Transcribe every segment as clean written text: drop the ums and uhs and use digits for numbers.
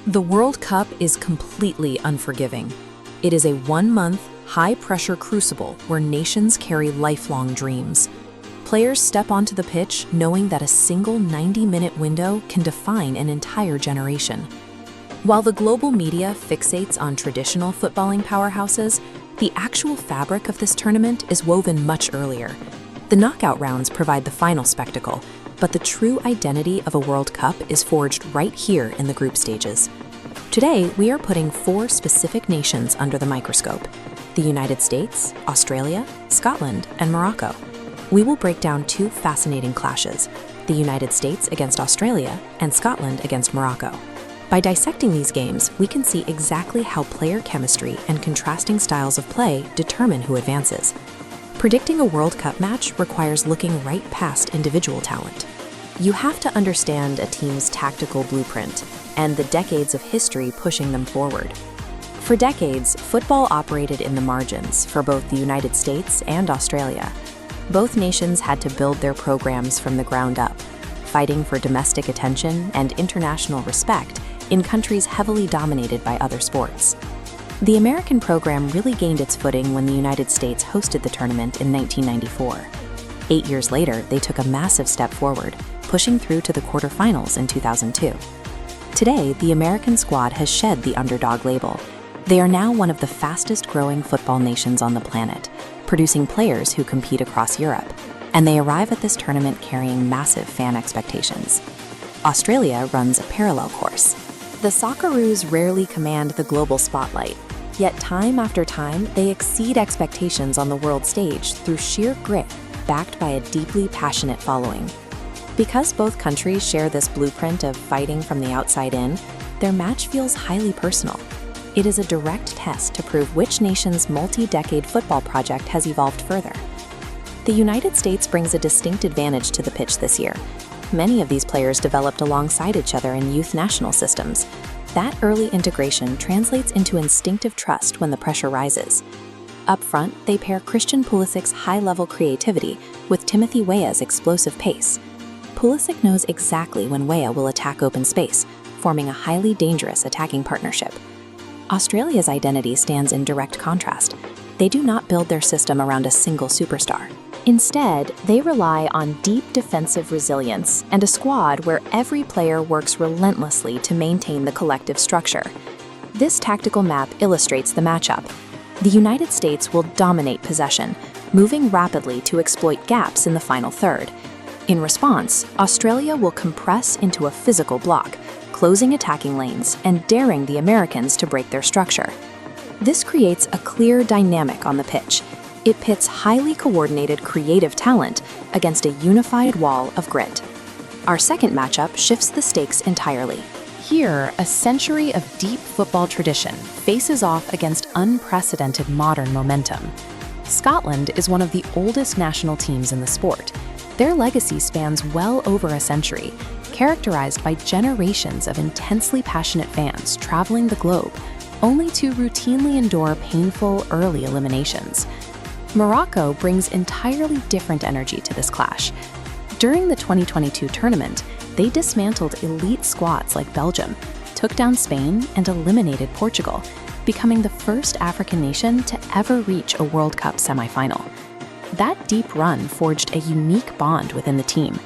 The World Cup is completely unforgiving. It is a one-month, high-pressure crucible where nations carry lifelong dreams. Players step onto the pitch knowing that a single 90-minute window can define an entire generation. While the global media fixates on traditional footballing powerhouses, the actual fabric of this tournament is woven much earlier. The knockout rounds provide the final spectacle, but the true identity of a World Cup is forged right here in the group stages. Today, we are putting 4 specific nations under the microscope: the United States, Australia, Scotland, and Morocco. We will break down 2 fascinating clashes: the United States against Australia and Scotland against Morocco. By dissecting these games, we can see exactly how player chemistry and contrasting styles of play determine who advances. Predicting a World Cup match requires looking right past individual talent. You have to understand a team's tactical blueprint and the decades of history pushing them forward. For decades, football operated in the margins for both the United States and Australia. Both nations had to build their programs from the ground up, fighting for domestic attention and international respect in countries heavily dominated by other sports. The American program really gained its footing when the United States hosted the tournament in 1994. 8 years later, they took a massive step forward, pushing through to the quarterfinals in 2002. Today, the American squad has shed the underdog label. They are now one of the fastest-growing football nations on the planet, producing players who compete across Europe, and they arrive at this tournament carrying massive fan expectations. Australia runs a parallel course. The Socceroos rarely command the global spotlight, yet time after time, they exceed expectations on the world stage through sheer grit, backed by a deeply passionate following. Because both countries share this blueprint of fighting from the outside in, their match feels highly personal. It is a direct test to prove which nation's multi-decade football project has evolved further. The United States brings a distinct advantage to the pitch this year. Many of these players developed alongside each other in youth national systems. That early integration translates into instinctive trust when the pressure rises. Up front, they pair Christian Pulisic's high-level creativity with Timothy Weah's explosive pace. Pulisic knows exactly when Weah will attack open space, forming a highly dangerous attacking partnership. Australia's identity stands in direct contrast. They do not build their system around a single superstar. Instead, they rely on deep defensive resilience and a squad where every player works relentlessly to maintain the collective structure. This tactical map illustrates the matchup. The United States will dominate possession, moving rapidly to exploit gaps in the final third. In response, Australia will compress into a physical block, closing attacking lanes and daring the Americans to break their structure. This creates a clear dynamic on the pitch. It pits highly coordinated creative talent against a unified wall of grit. Our second matchup shifts the stakes entirely. Here, a century of deep football tradition faces off against unprecedented modern momentum. Scotland is one of the oldest national teams in the sport. Their legacy spans well over a century, characterized by generations of intensely passionate fans traveling the globe, only to routinely endure painful early eliminations. Morocco brings entirely different energy to this clash. During the 2022 tournament, they dismantled elite squads like Belgium, took down Spain, and eliminated Portugal, becoming the first African nation to ever reach a World Cup semifinal. That deep run forged a unique bond within the team.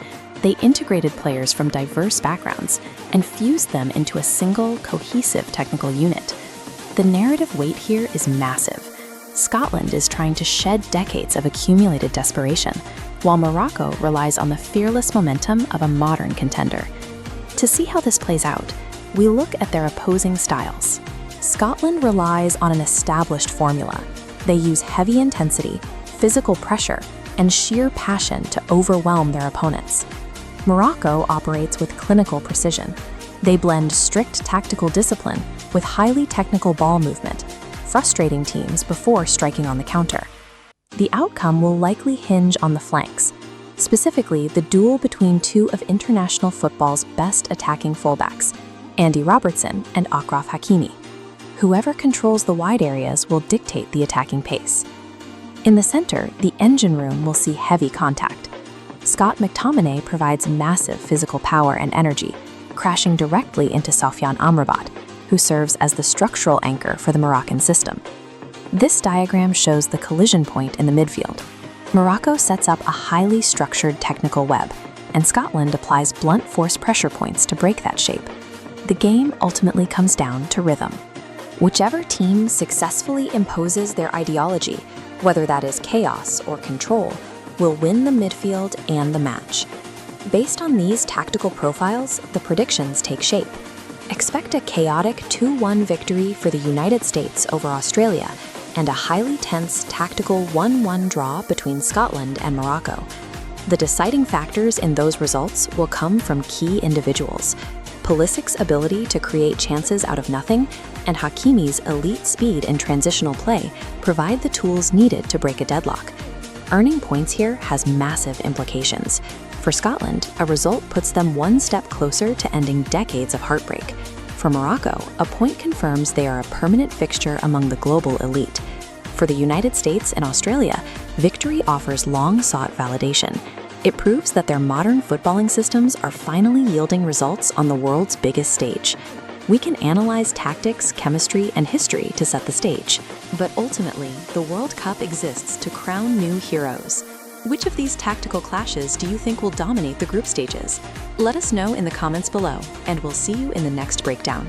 They integrated players from diverse backgrounds and fused them into a single, cohesive technical unit. The narrative weight here is massive. Scotland is trying to shed decades of accumulated desperation, while Morocco relies on the fearless momentum of a modern contender. To see how this plays out, we look at their opposing styles. Scotland relies on an established formula. They use heavy intensity, physical pressure, and sheer passion to overwhelm their opponents. Morocco operates with clinical precision. They blend strict tactical discipline with highly technical ball movement, frustrating teams before striking on the counter. The outcome will likely hinge on the flanks, specifically the duel between 2 of international football's best attacking fullbacks, Andy Robertson and Achraf Hakimi. Whoever controls the wide areas will dictate the attacking pace. In the center, the engine room will see heavy contact. Scott McTominay provides massive physical power and energy, crashing directly into Sofyan Amrabat, who serves as the structural anchor for the Moroccan system. This diagram shows the collision point in the midfield. Morocco sets up a highly structured technical web, and Scotland applies blunt force pressure points to break that shape. The game ultimately comes down to rhythm. Whichever team successfully imposes their ideology, whether that is chaos or control, will win the midfield and the match. Based on these tactical profiles, the predictions take shape. Expect a chaotic 2-1 victory for the United States over Australia and a highly tense tactical 1-1 draw between Scotland and Morocco. The deciding factors in those results will come from key individuals. Pulisic's ability to create chances out of nothing and Hakimi's elite speed in transitional play provide the tools needed to break a deadlock. Earning points here has massive implications. For Scotland, a result puts them one step closer to ending decades of heartbreak. For Morocco, a point confirms they are a permanent fixture among the global elite. For the United States and Australia, victory offers long-sought validation. It proves that their modern footballing systems are finally yielding results on the world's biggest stage. We can analyze tactics, chemistry, and history to set the stage. But ultimately, the World Cup exists to crown new heroes. Which of these tactical clashes do you think will dominate the group stages? Let us know in the comments below, and we'll see you in the next breakdown.